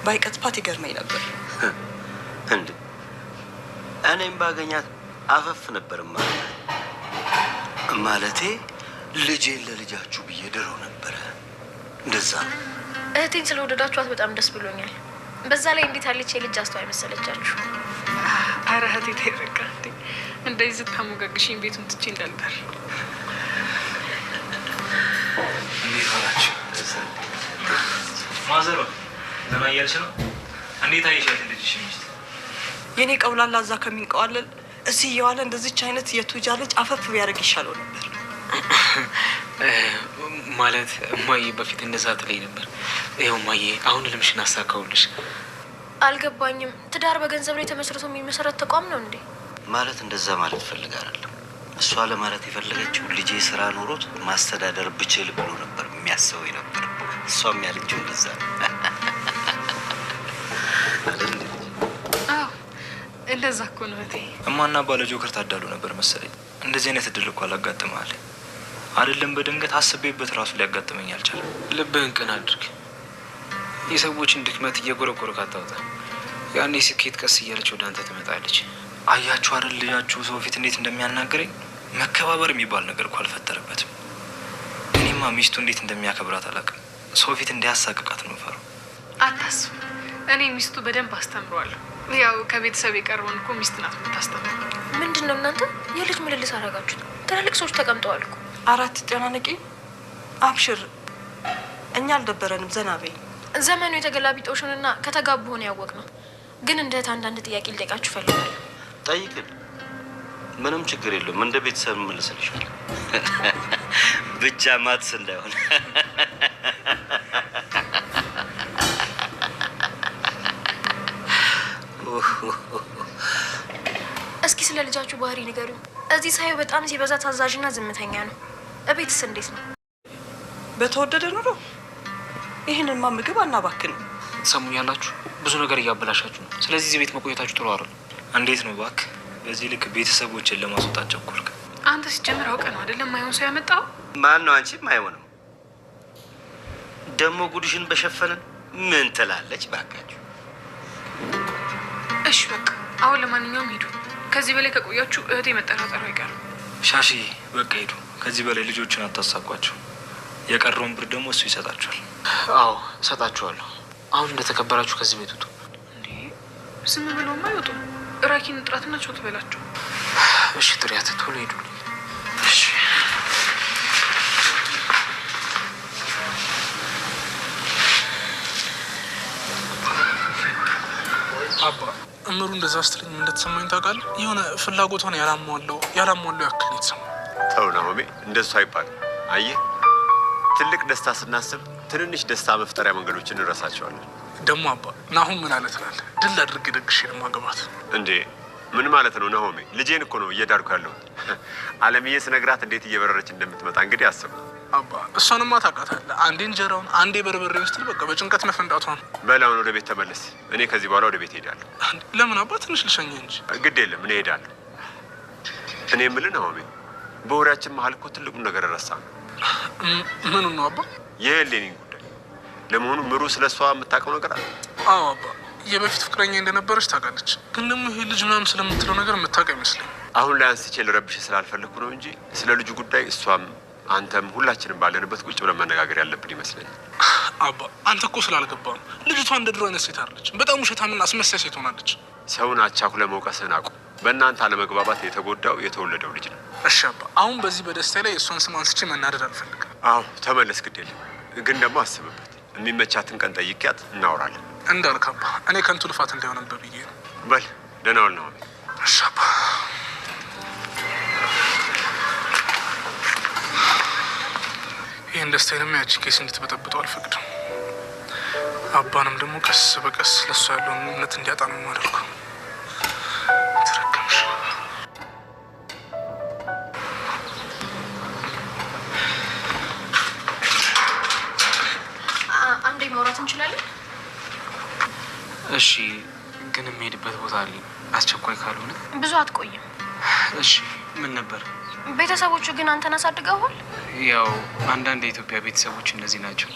ባይቀጥፋት ይገርመኝ ነበር። እንዴ እኔም ባገኛት አፈፍ ነበር ማለቴ ልጄን ለልጃችሁ ብዬ ድረው ነበረ። እንደዛ እህቴን ስለወደዳችኋት በጣም ደስ ብሎኛል። በዛ ላይ እንዴት አለች የልጅ አስተዋይ መሰለቻችሁ። አረ እህቴ ተይበቃ እንደዚህ ስታሞጋግሽኝ ቤቱን ትቼ እንዳልበር። እንዴት ዋላችሁ? ማዘሯ ዘና እያልሽ ነው? እንዴት አየሻት ልጅሽ ሚስት? የኔ ቀውላላ እዛ ከሚንቀዋለል እዚህ እየዋለ እንደዚች አይነት የቱጃ ልጅ አፈፍ ቢያደርግ ይሻለው ነበር። ማለት እማዬ በፊት እንደዛ ትለኝ ነበር። ይኸው እማዬ አሁን ልምሽን አሳካውልሽ። አልገባኝም። ትዳር በገንዘብ ላይ ተመስርቶ የሚመሰረት ተቋም ነው እንዴ? ማለት እንደዛ ማለት ፈልጋ አይደለም። እሷ ለማለት የፈለገችው ልጄ ስራ ኖሮት ማስተዳደር ብችል ብሎ ነበር የሚያስበው ነበር። እሷም ያለችው እንደዛ ነው። አዎ እንደዛ እኮ ነው እህቴ። እማና ባለ ጆከር ታዳሉ ነበር መሰለኝ። እንደዚህ አይነት እድል እኮ አላጋጥመሃል አይደለም። በድንገት አስቤበት ራሱ ሊያጋጥመኝ አልቻለም። ልብህን ቅን አድርግ። የሰዎችን ድክመት እየጎረጎረ ካታውጣ ያኔ ስኬት ቀስ እያለች ወደ አንተ ትመጣለች። አያችሁ አይደል ልጃችሁ ሰው ፊት እንዴት እንደሚያናገረኝ። መከባበር የሚባል ነገር እኮ አልፈጠረበትም። እኔማ ሚስቱ እንዴት እንደሚያከብራት አላውቅም። ሰው ፊት እንዲያሳቅቃት ነው ፈሩ። አታስብ፣ እኔ ሚስቱ በደንብ አስተምረዋለሁ። ያው ከቤተሰብ የቀረውን እኮ ሚስት ናት የምታስተምረው። ምንድን ነው እናንተ የልጅ ምልልስ አደረጋችሁት? ትላልቅ ሰዎች ተቀምጠዋል እኮ። አራት ጨናነቂ አብሽር፣ እኛ አልደበረንም። ዘና በይ። ዘመኑ የተገላቢጦሽንና ከተጋቡ ሆነ ያወቅ ነው። ግን እንደ አንዳንድ ጥያቄ ልጠይቃችሁ ፈልጋለሁ። ጠይቅን፣ ምንም ችግር የለውም። እንደ ቤተሰብ መልስልሻል። ብቻ ማትስ እንዳይሆን። እስኪ ስለ ልጃችሁ ባህሪ ንገሩ። እዚህ ሳየው በጣም ሲበዛ ታዛዥና ዝምተኛ ነው። እቤትስ እንዴት ነው? በተወደደ ኑሮ ይህንንማ ምግብ አናባክንም። ትሰሙኛላችሁ? ብዙ ነገር እያበላሻችሁ ነው። ስለዚህ እዚህ ቤት መቆየታችሁ ጥሩ አይደለም። እንዴት ነው እባክህ? በዚህ ልክ ቤተሰቦችን ለማስወጣት ቸኮልክ? አንተ ሲጀምር አውቀህ ነው አይደለም ማይሆን ሰው ያመጣው? ማን ነው? አንቺም አይሆንም። ደግሞ ጉድሽን በሸፈንን ምን ትላለች ባካችሁ? እሺ በቃ አሁን ለማንኛውም ሂዱ። ከዚህ በላይ ከቆያችሁ እህቴ መጠራጠሩ አይቀርም። ሻሺ በቃ ሂዱ። ከዚህ በላይ ልጆችን አታሳቋቸው። የቀረውን ብር ደግሞ እሱ ይሰጣችኋል። አዎ እሰጣችኋለሁ። አሁን እንደተከበራችሁ ከዚህ ቤት ውጡ። እንዴ ዝም ብለውማ አይወጡም። ራኪን ጥራትና ቾት በላቸው። እሺ ጥሪያት፣ ቶሎ ሂዱ። እሺ አባ እምሩ እንደዛ ስትለኝ እንደተሰማኝ ታውቃለህ? የሆነ ፍላጎቷን ያላሟለው ያክል ነው የተሰማኝ። ተው ናሆሜ፣ እንደሱ አይባልም። አየህ ትልቅ ደስታ ስናስብ ትንንሽ ደስታ መፍጠሪያ መንገዶችን እንረሳቸዋለን። ደግሞ አባ ናሁም ምን አለ ትላለህ? ድል አድርጌ ደግሼ ማገባት እንዴ? ምን ማለት ነው ናሆሜ? ልጄን እኮ ነው እየዳርኩ ያለሁት። አለምዬ ስነግራት እንዴት እየበረረች እንደምትመጣ እንግዲህ አስብ። አባ እሷንማ ታውቃታለህ። አንዴ እንጀራውን አንዴ በርበሬ ውስጥ በቃ በጭንቀት መፈንዳቷ ነው። በላውን ወደ ቤት ተመለስ። እኔ ከዚህ በኋላ ወደ ቤት ሄዳለሁ። ለምን አባ? ትንሽ ልሸኝ እንጂ። ግድ የለም እኔ ሄዳለሁ። እኔ የምልህ ናሆሜ፣ በወሬያችን መሀል እኮ ትልቁን ነገር ረሳ ነው። ምኑን ነው አባ? የሌኒን ጉዳይ። ለመሆኑ ምሩ ስለ እሷ የምታውቀው ነገር አለ? አዎ አባ፣ የበፊት ፍቅረኛ እንደነበረች ታውቃለች። ግን ደግሞ ይሄ ልጅ ምናምን ስለምትለው ነገር የምታውቅ አይመስለኝ። አሁን ላይ አንስቼ ልረብሽ ስላልፈለግኩ ነው እንጂ ስለ ልጁ ጉዳይ እሷም አንተም ሁላችንም ባለንበት ቁጭ ብለን መነጋገር ያለብን ይመስለኛል። አባ አንተ እኮ ስላልገባ ነው። ልጅቷ እንደ ድሮ አይነት ሴት አይደለች። በጣም ውሸታምና አስመሳይ ሴት ሆናለች። ሰውን አቻኩለ መውቀስህን አቁም። በእናንተ አለመግባባት የተጎዳው የተወለደው ልጅ ነው። እሺ አባ፣ አሁን በዚህ በደስታ ላይ እሷን ስም አንስቼ መናደድ አልፈልግም። አዎ ተመለስ፣ ግድ የለም ግን ደግሞ አስብበት። የሚመቻትን ቀን ጠይቂያት እናወራለን። እንዳልክ አባ፣ እኔ ከንቱ ልፋት እንዳይሆንብህ ብዬ ነው። በል ደህና ዋል ነው። እሺ አባ። ይህን ደስታዬንም ያቺ ኬስ እንድትበጠብጠው አልፈቅድም። አባንም ደግሞ ቀስ በቀስ ለእሷ ያለውን እምነት እንዲያጣ ነው የማደርገው። ተረከምሽ። አንዴ ማውራት እንችላለን? እሺ፣ ግን የምሄድበት ቦታ አለኝ። አስቸኳይ ካልሆነ ብዙ አትቆይም። እሺ። ምን ነበር? ቤተሰቦቹ ግን አንተን አሳድገዋል? ያው አንዳንድ የኢትዮጵያ ቤተሰቦች እንደዚህ ናቸው።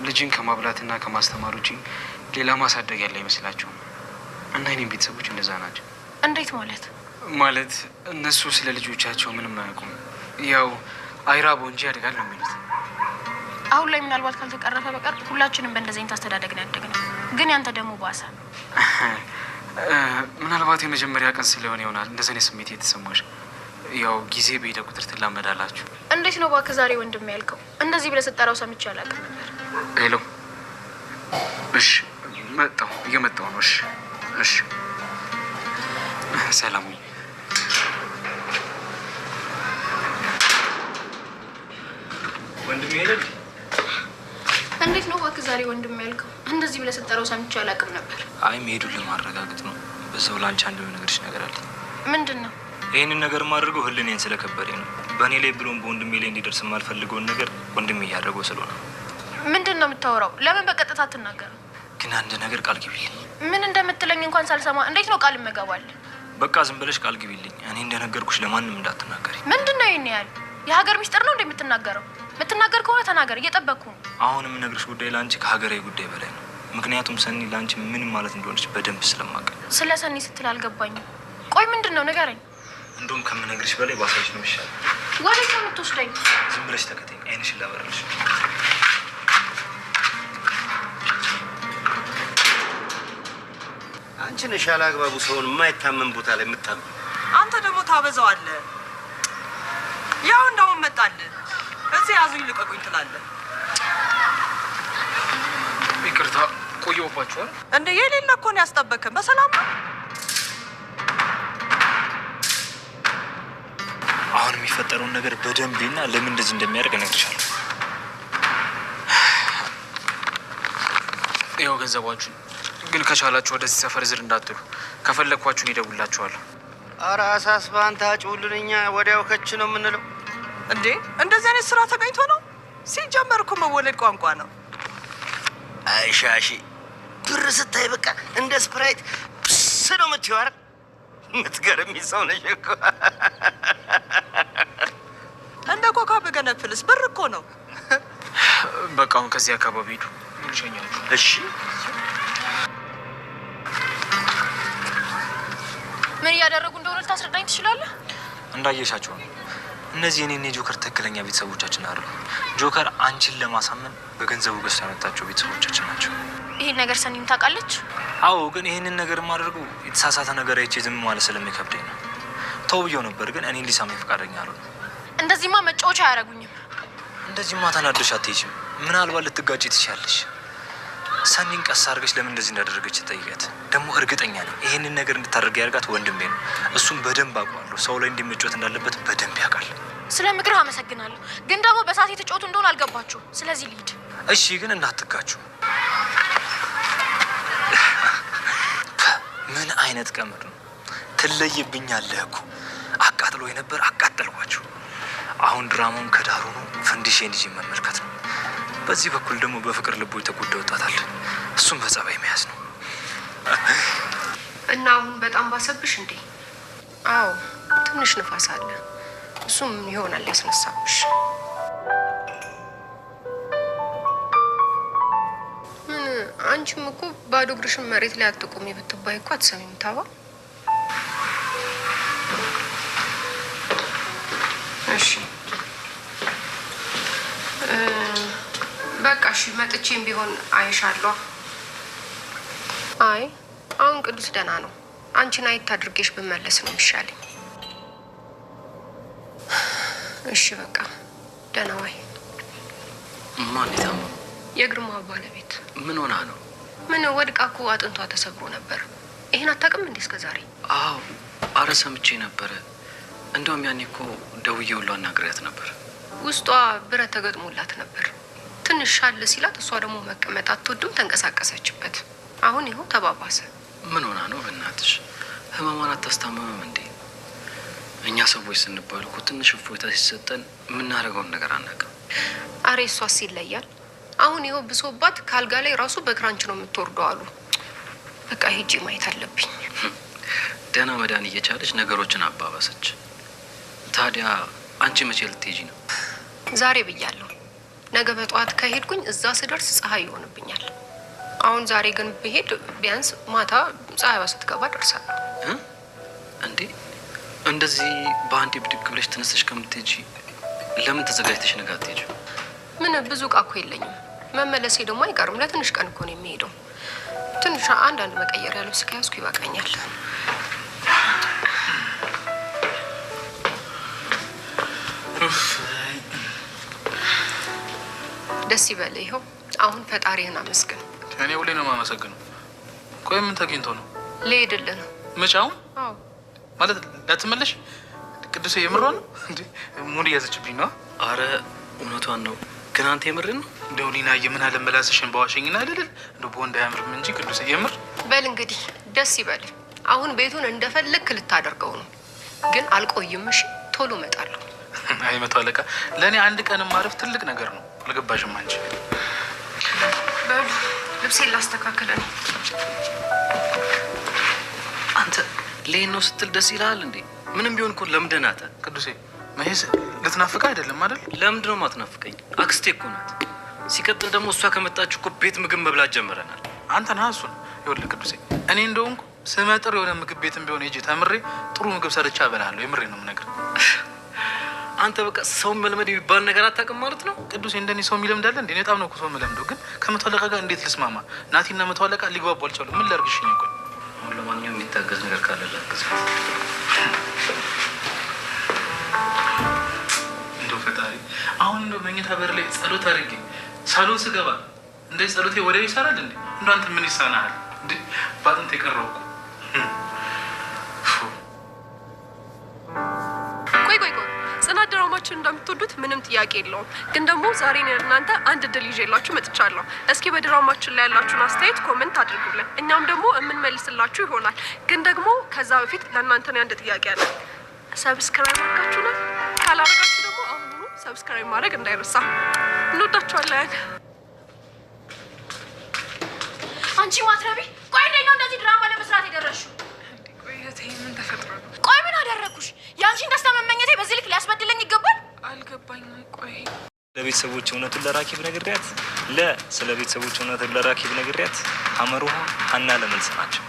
ልጅን ከማብላትና ከማስተማር ውጪ ሌላ ማሳደግ ያለ አይመስላችሁም? እና የኔ ቤተሰቦች እንደዛ ናቸው። እንዴት ማለት? ማለት እነሱ ስለ ልጆቻቸው ምንም አያውቁም። ያው አይራቦ እንጂ ያድጋል ነው የሚሉት። አሁን ላይ ምናልባት ካልተቀረፈ በቀር ሁላችንም በእንደዚህ አይነት አስተዳደግ ነው ያደግነው። ግን ያንተ ደግሞ ባሰ። ምናልባት የመጀመሪያ ቀን ስለሆነ ይሆናል እንደዚህ አይነት ስሜት የተሰማሽ። ያው ጊዜ በሄደ ቁጥር ትላመዳላችሁ። እንዴት ነው እባክህ ዛሬ ወንድም ያልከው? እንደዚህ ብለህ ስጠራው ሰምቼ አላውቅም ነበር። ሄሎ። እሺ መጣሁ፣ እየመጣሁ ነው። እሺ እሺ። ሰላም ወንድም ሄደል። እንዴት ነው እባክህ ዛሬ ወንድም ያልከው? እንደዚህ ብለህ ስጠራው ሰምቼ አላውቅም ነበር። አይ መሄዱን ለማረጋገጥ ነው። በዛው ላንቺ አንድ ነገርሽ ነገር አለ። ምንድን ነው? ይህንን ነገር ማድረገው ህሊኔን ስለከበደኝ ነው። በእኔ ላይ ብሎም በወንድሜ ላይ እንዲደርስ የማልፈልገውን ነገር ወንድሜ እያደረገው ስለሆነ። ምንድን ነው የምታወራው? ለምን በቀጥታ አትናገርም? ግን አንድ ነገር ቃል ግቢልኝ። ምን እንደምትለኝ እንኳን ሳልሰማ እንዴት ነው ቃል እመገባለሁ? በቃ ዝም ብለሽ ቃል ግቢልኝ። እኔ እንደነገርኩሽ ለማንም እንዳትናገሪ። ምንድን ነው ይሄን ያህል? የሀገር ሚስጥር ነው እንደምትናገረው? የምትናገር ከሆነ ተናገር፣ እየጠበቅኩ ነው። አሁን የምነግርሽ ጉዳይ ለአንቺ ከሀገራዊ ጉዳይ በላይ ነው። ምክንያቱም ሰኒ ለአንቺ ምን ማለት እንደሆነች በደንብ ስለማውቅ። ስለ ሰኒ ስትል አልገባኝም። ቆይ ምንድን ነው ንገረኝ። እንደውም ከምነግርሽ በላይ ባሳይሽ ነው የሚሻለው። ወዴት ነው የምትወስደኝ? ዝም ብለሽ ተከተኝ። አይንሽን ላበራልሽ። አንቺ ነሽ ያላግባቡ ሰውን የማይታመን ቦታ ላይ የምታምን። አንተ ደግሞ ታበዛዋለህ። ያው እንዳውም መጣልህ። እዚህ ያዙኝ ልቀቁኝ ትላለህ። ይቅርታ ቆየሁባችኋል። እንደ የሌለ እኮ ነው ያስጠበቅከን። በሰላም ነው። አሁን የሚፈጠረውን ነገር በደንብና ለምን እንደዚህ እንደሚያደርግ እነግርሻለሁ። ይኸው ገንዘባችሁን። ግን ከቻላችሁ ወደዚህ ሰፈር ዝር እንዳትሉ። ከፈለግኳችሁን ይደውላችኋለሁ። ኧረ አሳስባ አንተ አጭውልን፣ እኛ ወዲያው ከች ነው የምንለው። እንዴ እንደዚህ አይነት ስራ ተገኝቶ ነው? ሲጀመር እኮ መወለድ ቋንቋ ነው። አይሻሺ ብር ስታይ በቃ እንደ ስፕራይት ብስ ነው የምትይው። ኧረ የምትገርሚ ሰው ነሽ እኮ። እንደ ኮካ በገነፍልስ ብር እኮ ነው። በቃ አሁን ከዚህ አካባቢ ሂዱ። እንሸኛችሁ። እሺ ምን እያደረጉ እንደሆነ ልታስረዳኝ ትችላለህ? እንዳየሻቸው ነው። እነዚህ እኔ ጆከር ትክክለኛ ቤተሰቦቻችን አሉ። ጆከር አንቺን ለማሳመን በገንዘቡ ገዝቶ ያመጣቸው ቤተሰቦቻችን ናቸው። ይሄን ነገር ሰኒም ታውቃለች? አዎ፣ ግን ይህንን ነገር የማደርገው የተሳሳተ ነገር አይቼ ዝም ማለት ስለሚከብደኝ ነው። ተው ብዬው ነበር፣ ግን እኔን ሊሰማኝ ፈቃደኛ አልሆነም። እንደዚህማ መጫወቻ አያደርጉኝም። እንደዚህማ ተናደሽ አትሄጂም። ምናልባት ልትጋጭ ትችያለሽ። ሰኒን ቀስ አድርገሽ ለምን እንደዚህ እንዳደረገች ትጠይቂያት። ደግሞ እርግጠኛ ነኝ ይህንን ነገር እንድታደርግ ያደርጋት ወንድሜ ነው። እሱም በደንብ አውቀዋለሁ። ሰው ላይ እንዲመጫወት እንዳለበት በደንብ ያውቃል። ስለ ምክርህ አመሰግናለሁ፣ ግን ደግሞ በሳት የተጫወቱ እንደሆነ አልገባችሁም። ስለዚህ ልሂድ። እሺ፣ ግን እንዳትጋችሁ። ምን አይነት ቀመር ነው? ትለይብኛለህ እኮ። አቃጥሎ የነበር አቃጠልኳችሁ። አሁን ድራማውን ከዳሩ ነው ፈንዲሼን ይዤ መመልከት ነው። በዚህ በኩል ደግሞ በፍቅር ልቦ የተጎዳ ወጣት አለ። እሱም በጸባይ መያዝ ነው። እና አሁን በጣም ባሰብሽ እንዴ? አዎ ትንሽ ንፋስ አለ። እሱም ይሆናል ያስነሳብሽ። ምን አንቺም እኮ ባዶ እግርሽን መሬት ላይ አትቆሚ ብትባይ እኮ አትሰሚም። ታባ እሺ በቃ እሺ፣ መጥቼም ቢሆን አይሻለሁ። አይ አሁን ቅዱስ ደህና ነው። አንቺን አየት አድርጌሽ ብመለስ ነው የሚሻለኝ። እሺ በቃ ደህና ዋይ። ማን የታመመው? የግርማ ባለቤት። ምን ሆና ነው? ምን ወድቃ እኮ አጥንቷ ተሰብሮ ነበር። ይሄን አታውቅም እንዴ እስከ ዛሬ? አዎ አረ ሰምቼ ነበረ። እንደውም ያኔ እኮ ደውዬ ሁሉ አናግሬያት ነበር። ውስጧ ብረት ተገጥሞላት ነበር። ትንሽ ሻል ሲላት እሷ ደግሞ መቀመጥ አትወድም፣ ተንቀሳቀሰችበት። አሁን ይኸው ተባባሰ። ምን ሆና ነው? በእናትሽ ህመሟን አታስታምምም እንዴ? እኛ ሰዎች ስንባል እኮ ትንሽ እፎይታ ሲሰጠን የምናደርገውን ነገር አናውቅም። አሬ እሷስ ይለያል። አሁን ይኸው ብሶባት ካልጋ ላይ ራሱ በክራንች ነው የምትወርደው አሉ። በቃ ሂጂ ማየት አለብኝ። ደህና መዳን እየቻለች ነገሮችን አባባሰች። ታዲያ አንቺ መቼ ልትሄጂ ነው? ዛሬ ብያለሁ። ነገ በጠዋት ከሄድኩኝ እዛ ስደርስ ፀሐይ ይሆንብኛል። አሁን ዛሬ ግን ብሄድ ቢያንስ ማታ ፀሐይዋ ስትገባ ደርሳለሁ። እንዴ እንደዚህ በአንዴ ብድግ ብለሽ ተነስተሽ ከምትሄጂ ለምን ተዘጋጅተሽ ነገ አትሄጂም? ምን ብዙ እቃ እኮ የለኝም። መመለሴ ደግሞ አይቀርም። ለትንሽ ቀን እኮ ነው የሚሄደው። ትንሽ አንዳንድ መቀየሪያ ልብስ ከያዝኩ ይበቃኛል። ደስ ይበልህ። ይኸው አሁን ፈጣሪህን አመስግን። እኔ ሁሌ ነው የማመሰግነው። ቆይ ምን ተገኝቶ ነው? ልሄድልህ ነው። መጫው? አዎ ማለት ላትመለሽ? ቅዱሴ የምሯን ነው እንዴ? ሙድ እያዘችብኝ ነው። አረ እውነቷን ነው። ግን አንተ የምርን ነው? እንደው ሊና የምን አለ መላስሽን በዋሸኝና አይደል? እንደው በወንድ አያምርም እንጂ ቅዱሴ የምር። በል እንግዲህ ደስ ይበልህ። አሁን ቤቱን እንደፈለክ ልታደርገው ነው። ግን አልቆይም። እሺ ቶሎ እመጣለሁ። አይ መቶ አለቃ፣ ለእኔ አንድ ቀን ማረፍ ትልቅ ነገር ነው። አልገባሽም አንቺ? በሉ ልብሴን ላስተካክል ነው። አንተ ሌን ነው ስትል ደስ ይልሃል እንዴ? ምንም ቢሆን እኮ ለምደናታ። ቅዱሴ መሄስ ልትናፍቅ አይደለም አይደል? ለምንድን ነው ማትናፍቀኝ? አክስቴ እኮ ናት። ሲቀጥል ደግሞ እሷ ከመጣች እኮ ቤት ምግብ መብላት ጀምረናል። አንተ ነህ እሱን። ይኸውልህ ቅዱሴ፣ እኔ እንደሆንኩ ስመጥር የሆነ ምግብ ቤትም ቢሆን ሄጄ ተምሬ ጥሩ ምግብ ሰርቻ እበላለሁ። የምሬ ነው የምነግርህ። አንተ በቃ ሰው መልመድ የሚባል ነገር አታውቅም ማለት ነው። ቅዱሴ፣ እንደኔ ሰው የሚለምዳለ እንዴ? በጣም ነው እኮ ሰው የምለምደው። ግን ከመቶ አለቃ ጋር እንዴት ልስማማ? ናቲና መቶ አለቃ ሊግባቡ አልቻሉም። ምን ላድርግሽ? ነው ቆይ፣ አሁን ለማንኛውም የሚታገዝ ነገር ካለ ላግዝ። እንደው ፈጣሪ፣ አሁን እንደው መኝታ በር ላይ ጸሎት አድርጌ ሳሎን ስገባ እንደዚህ ጸሎቴ ወዲያው ይሰራል እንዴ? እንደው አንተ ምን ይሳናሃል እንዴ? ባጥንት የቀረው እኮ። ቆይ ጽናት ድራማችን እንደምትወዱት ምንም ጥያቄ የለውም። ግን ደግሞ ዛሬ እናንተ አንድ እድል ይዤላችሁ መጥቻለሁ። እስኪ በድራማችን ላይ ያላችሁን አስተያየት ኮሜንት አድርጉልን፣ እኛም ደግሞ የምንመልስላችሁ ይሆናል። ግን ደግሞ ከዛ በፊት ለእናንተ ነው አንድ ጥያቄ አለ። ሰብስክራይብ አድርጋችሁ ነው? ካላደረጋችሁ ደግሞ አሁኑ ሰብስክራይብ ማድረግ እንዳይረሳ። እንወዳችኋለን። አንቺ ማትረቢ፣ ቆይ እንዴት ነው እንደዚህ ድራማ ለመስራት የደረስሽው? ቆይ ምን ተፈጥሮ ነው? ቆይ ምን አደረኩሽ? የአንቺን ደስታ መመኘቴ በዚህ ልክ ሊያስበድለኝ ይገባል? አልገባኝም። ቆይ ለቤተሰቦች እውነቱን ለራኪብ ነግሪያት ስለ ቤተሰቦች እውነቱን ለራኪብ ነግሪያት አመሩሃ ሀና ለመልስ ናቸው።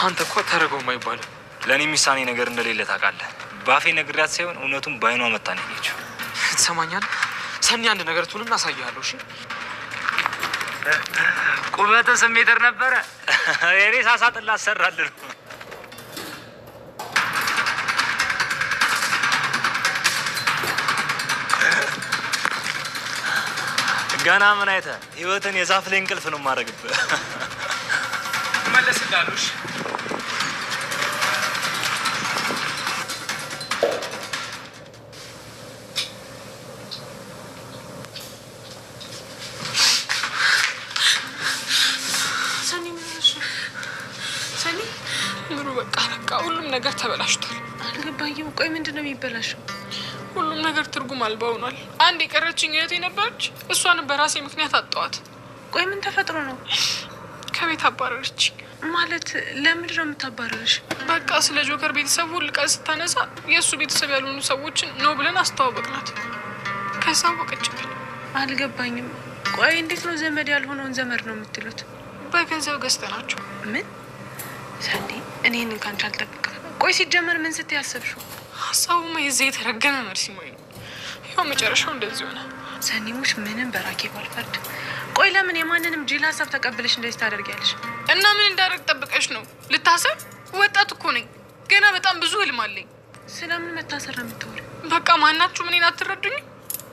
አንተ እኮ አታደርገውም አይባልም። ለእኔ የሚሳኔ ነገር እንደሌለ ታውቃለህ። ባፌ ነግሪያት ሳይሆን እውነቱን በአይኗ መታ ነው ያየችው። ትሰማኛለህ ሰኒ? አንድ ነገር ትሁን እናሳያለሁ። እሺ ቁመተ ስሜትር ነበረ የኔ ሳሳጥላ አሰራልን። ገና ምን አይተህ ህይወትን የዛፍ ላይ እንቅልፍ ነው የማደርግብህ። መለስልሃለሁ። ሁሉም ነገር ተበላሽቷል። አልገባኝም። ቆይ ምንድን ነው የሚበላሸው? ሁሉም ነገር ትርጉም አልባ ሆኗል። አንድ የቀረችኝ እህቴ ነበረች። እሷንም በራሴ ምክንያት አጣኋት። ቆይ ምን ተፈጥሮ ነው? ከቤት አባረረች። ማለት ለምንድን ነው የምታባረርሽ? በቃ ስለ ጆከር ቤተሰብ ሁል ቀን ስታነሳ የእሱ ቤተሰብ ያልሆኑ ሰዎችን ነው ብለን አስተዋወቅናት። ከዛ አወቀችብን። አልገባኝም። ቆይ እንዴት ነው ዘመድ ያልሆነውን ዘመድ ነው የምትሉት? በገንዘብ ገዝተናቸው። ምን ሰኒ፣ እኔ ይህንን ካንቺ አልጠብቅም። ቆይ ሲጀመር ምን ስትይ ያሰብሽው? ሀሳቡማ የዚህ የተረገመ መርሲ ሞኝ ነው። ያው መጨረሻው እንደዚህ ሆነ። ሰኒሙሽ ምንም በራኬብ አልፈርድም። ቆይ ለምን የማንንም ጅል ሀሳብ ተቀብለሽ እንደዚህ ታደርጊያለሽ? እና ምን እንዳደርግ ጠብቀሽ ነው? ልታሰር? ወጣት እኮ ነኝ ገና። በጣም ብዙ ህልም አለኝ። ስለምን መታሰር ነው የምትወሪው? በቃ ማናችሁ እኔን አትረዱኝም።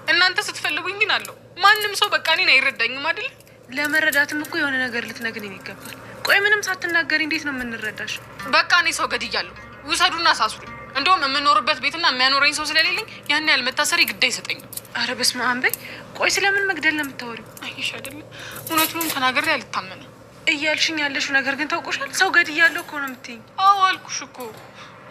እናንተ ስትፈልጉኝ ግን አለው። ማንም ሰው በቃ እኔን አይረዳኝም አይደል? ለመረዳትም እኮ የሆነ ነገር ልትነግሪኝ ይገባል። ቆይ ምንም ሳትናገሪ እንዴት ነው የምንረዳሽ? በቃ እኔ ሰው ገድያለሁ። ውሰዱና አሳስሩኝ። እንደውም የምኖርበት ቤትና የሚያኖረኝ ሰው ስለሌለኝ ያን ያህል መታሰሪ ግድ አይሰጠኝም። አረ በስመ አብ በይ። ቆይ ስለምን መግደል ነው የምታወሪው? አይሽ አይደለም እውነቱንም ተናግሬ አልታመንም እያልሽኝ ያለሽው ነገር ግን ታውቆሻል። ሰው ገድያለሁ እኮ ነው የምትይኝ። አዎ አልኩሽ እኮ።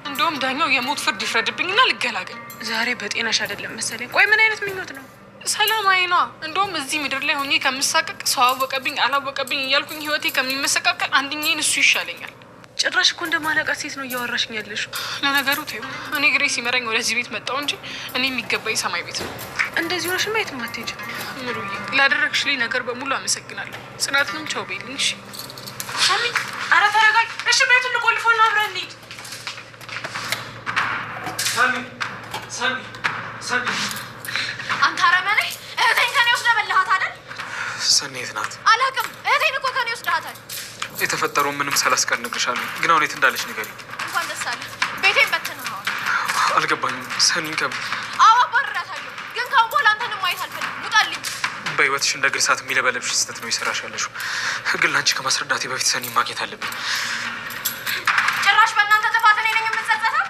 እንደውም ዳኛው የሞት ፍርድ ይፍረድብኝና ልገላገል። ዛሬ በጤናሽ አይደለም መሰለኝ። ቆይ ምን አይነት ምኞት ነው? ሰላማዊ ነዋ። እንደውም እዚህ ምድር ላይ ሆኜ ከምሳቀቅ ሰው አወቀብኝ አላወቀብኝ እያልኩኝ ህይወቴ ከሚመሰቃቀል አንድኛዬን እሱ ይሻለኛል። ጭራሽ እኮ እንደማላውቃት ሴት ነው እያወራሽኝ ያለሽ። ለነገሩ ተይው፣ እኔ ግሬ ሲመረኝ ወደዚህ ቤት መጣሁ እንጂ እኔ የሚገባኝ ሰማይ ቤት ነው። እንደዚህ ሆነሽ ማየት ማትሄጂ። ምሩዬ ላደረግሽልኝ ነገር በሙሉ አመሰግናለሁ። ጽናትንም ቻው በይልኝ እሺ። ሳሚ ኧረ ተረጋጊ እሺ። ቤቱን ልቆልፎ ነው አብረን እንሂድ። ሳሚ አንተ አረመኔ! እህቴን ከኔ ወስደህ በላሃት አይደል? ሰኒ የት ናት? አላውቅም። እህቴን እኮ ከኔ ወስደሃታል። የተፈጠረው ምንም ሳላስቀር እነግርሻለሁ፣ ግን አሁን የት እንዳለች ንገሪኝ። እንኳን ደስ አለህ። ቤቴን በትነኸዋል። አልገባኝም። ሰኒን አዎ አባርራታለሁ፣ ግን ካሁን በኋላ አንተንም ማየት አልፈልግም። ውጣልኝ። በህይወትሽ እንደ እግር እሳት የሚለበለብሽ ስህተት ነው የሰራሽ ያለሽው። ግን ለአንቺ ከማስረዳቴ በፊት ሰኒን ማግኘት አለብኝ። ጭራሽ በእናንተ ጥፋት እኔ ነኝ የምጸጸተው?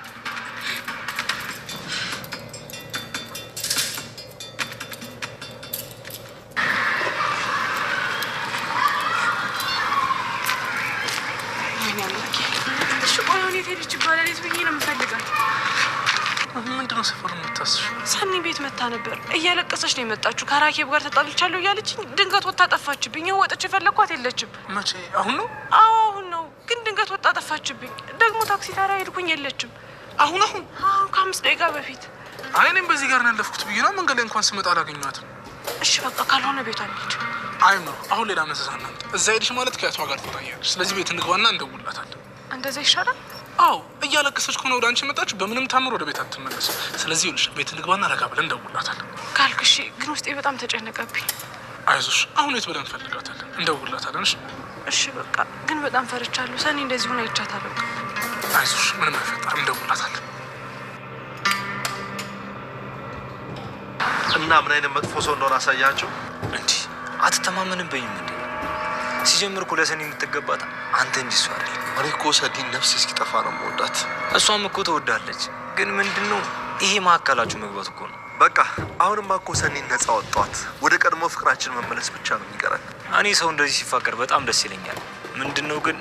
እሺ ቆይ አሁን የት ሄደች ይባላል? የት ብዬ ነው የምፈልጋት? ምንድነው ሰፈር የምታስሽ? ሰኒ ቤት መታ ነበር። እያለቀሰች ነው የመጣችሁ። ከራኬብ ጋር ተጣልቻለሁ እያለች ድንገት ወጣ ጠፋችብኝ። ይኸው ወጥቼ የፈለግኳት የለችም። መቼ? አሁን ነው? አዎ አሁን ነው፣ ግን ድንገት ወጣ ጠፋችብኝ። ደግሞ ታክሲ ታራ ሄድኩኝ፣ የለችም። አሁን ከ5 ደቂቃ በፊት። አይ እኔም በዚህ ጋር ነው ያለፍኩት ብዬ ነው። መንገድ ላይ እንኳን ስመጣ አላገኘኋትም። እሺ በቃ ካልሆነ ቤቷ እንሂድ። አይ ነው አሁን ሌላ መዘዛና እዛ ሄድሽ ማለት ከያቷ ጋር ትወጣኛለሽ። ስለዚህ ቤት እንግባና እንደውላታለን። እንደዛ ይሻላል። አዎ እያለቀሰች ከሆነ ወደ አንቺ የመጣችሁ በምንም ታምር ወደ ቤት አትመለስ። ስለዚህ ይኸውልሽ ቤት እንግባና ረጋ ብለን እንደውላታለን ካልክ እሺ። ግን ውስጤ በጣም ተጨነቀብኝ። አይዞሽ አሁን የት ብለን እንፈልጋታለን፣ እንደውላታለን። እሺ እሺ በቃ ግን በጣም ፈርቻለሁ። ሰኒ እንደዚህ ሆነ አይቻታለሁ። አይዞሽ ምንም አይፈጠርም፣ እንደውላታለን። እና ምን አይነት መጥፎ ሰው እንደሆነ አሳያቸው። እንዲህ አትተማመንብኝም እንዴ? ሲጀምር እኮ ለሰኒ የምትገባት አንተ እንጂ እሷ አይደል። እኔ እኮ ሰኒን ነፍስ እስኪጠፋ ነው የምወዳት። እሷም እኮ ትወዳለች። ግን ምንድነው ይሄ መሀከላችሁ መግባት እኮ ነው። በቃ አሁንማ እኮ ሰኒን ነፃ ወጧት። ወደ ቀድሞ ፍቅራችን መመለስ ብቻ ነው የሚቀረን። እኔ ሰው እንደዚህ ሲፋቀር በጣም ደስ ይለኛል። ምንድነው ግን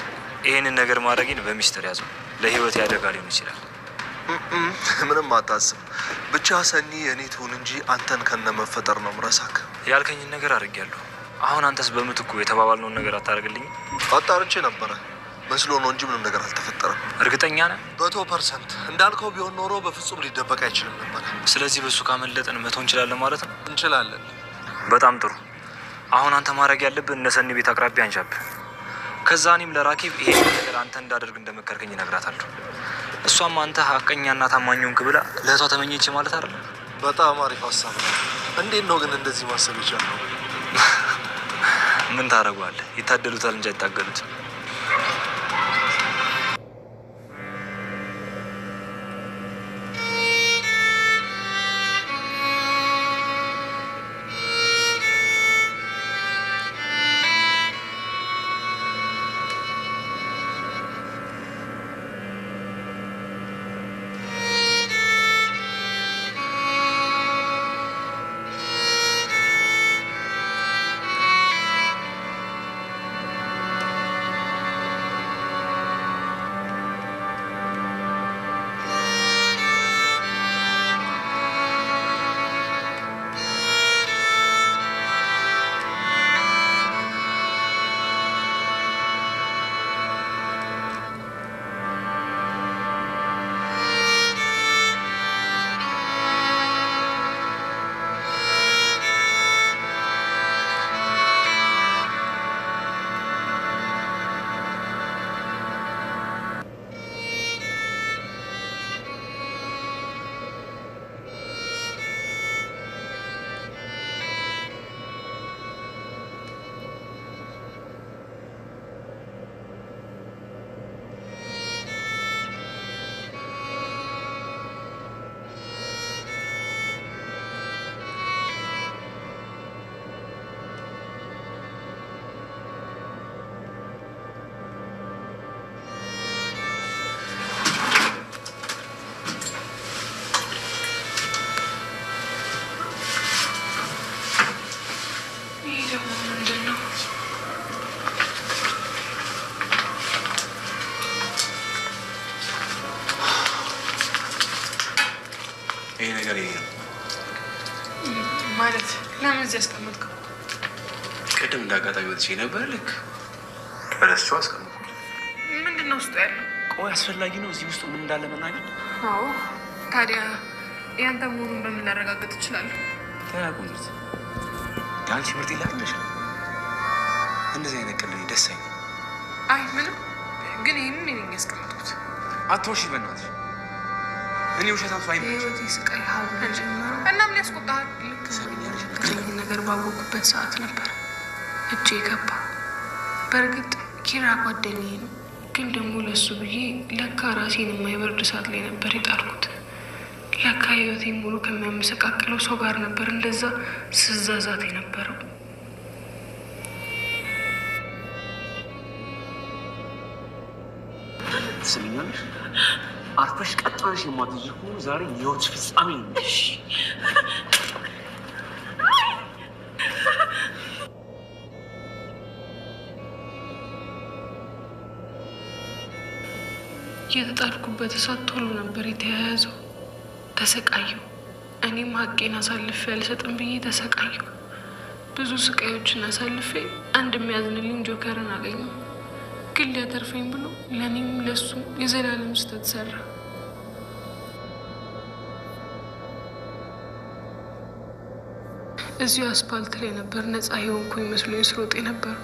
ይሄንን ነገር ማድረግን በሚስጥር ያዘው። ለህይወት ያደጋ ሊሆን ይችላል። ምንም አታስብ። ብቻ ሰኒ እኔ ትሁን እንጂ አንተን ከነ መፈጠር ነው ምረሳክ። ያልከኝን ነገር አድርጌያለሁ። አሁን አንተስ በምትኩ የተባባልነውን ነገር አታደርግልኝም? አጣርቼ ነበረ መስሎ ነው እንጂ ምንም ነገር አልተፈጠረም። እርግጠኛ ነህ? 100% እንዳልከው ቢሆን ኖሮ በፍጹም ሊደበቅ አይችልም ነበር። ስለዚህ በሱ ካመለጠን መተው እንችላለን ማለት ነው? እንችላለን። በጣም ጥሩ። አሁን አንተ ማድረግ ያለብን እነ ሰኒ ቤት አቅራቢያ አንዣብህ። ከዛ እኔም ለራኬብ ይሄ ነገር አንተ እንዳደርግ እንደመከርከኝ እነግራታለሁ። እሷም አንተ ሀቀኛና ታማኝ ሆንክ ብላ ለእህቷ ተመኘች ማለት አይደለም? በጣም አሪፍ ሀሳብ ነው። እንዴት ነው ግን እንደዚህ ማሰብ ይቻላል? ምን ታደርገዋለህ? ይታደሉታል እንጂ አይታገሉትም። ይሄ ነገር ይሄ ነው ማለት ለምን እዚህ አስቀመጥከው? ቅድም እንዳጋጣሚ ወጥቼ ነበር። ልክ በደስታው አስቀመጥኩት። ምንድን ምንድን ነው ውስጡ ያለው? ቆይ አስፈላጊ ነው እዚህ ውስጥ ምን እንዳለ መናገር? አዎ። ታዲያ ያንተ መሆኑን በምን ላረጋግጥ እችላለሁ? ተያቁንት የአንቺ ምርጥ ይላልሽ እንደዚህ አይነት ቀልድ ደስ አይልም። አይ ምንም፣ ግን ይህንም እኔ ነኝ ያስቀመጥኩት። አትዋሺ በእናትሽ። እኔ ውሸታም ሰው አይመችም። የህይወቴ ስቃይ ሀብለ ጀመረ እና ምን ያስቆጣሃል? ልክ ነገር ባወቅኩበት ሰዓት ነበር እጄ ገባ። በእርግጥ ኪራ ጓደኛዬ ነው፣ ግን ደግሞ ለሱ ብዬ ለካ ራሴን የማይበርድ ሰዓት ላይ ነበር የጣልኩት። ለካ ህይወቴ ሙሉ ከሚያመሰቃቅለው ሰው ጋር ነበር እንደዛ ስዛዛት የነበረው። ትስምኛለሽ? አርፈሽ ቀጥ ብለሽ የማትይዥ ከሆነ ዛሬ የህይወትሽ ፍጻሜ ነው። የተጣልኩበት እሳት ቶሎ ነበር የተያያዘው። ተሰቃየሁ። እኔም ሀቄን አሳልፌ አልሰጥም ብዬ ተሰቃየሁ። ብዙ ስቃዮችን አሳልፌ አንድ የሚያዝንልኝ ጆከርን አገኘሁ። ግን ሊያተርፈኝ ብሎ ለእኔም ለሱም የዘላለም ስህተት ሰራ። እዚሁ አስፓልት ላይ ነበር ነፃ የሆንኩኝ መስሎኝ ስሮጥ የነበረው።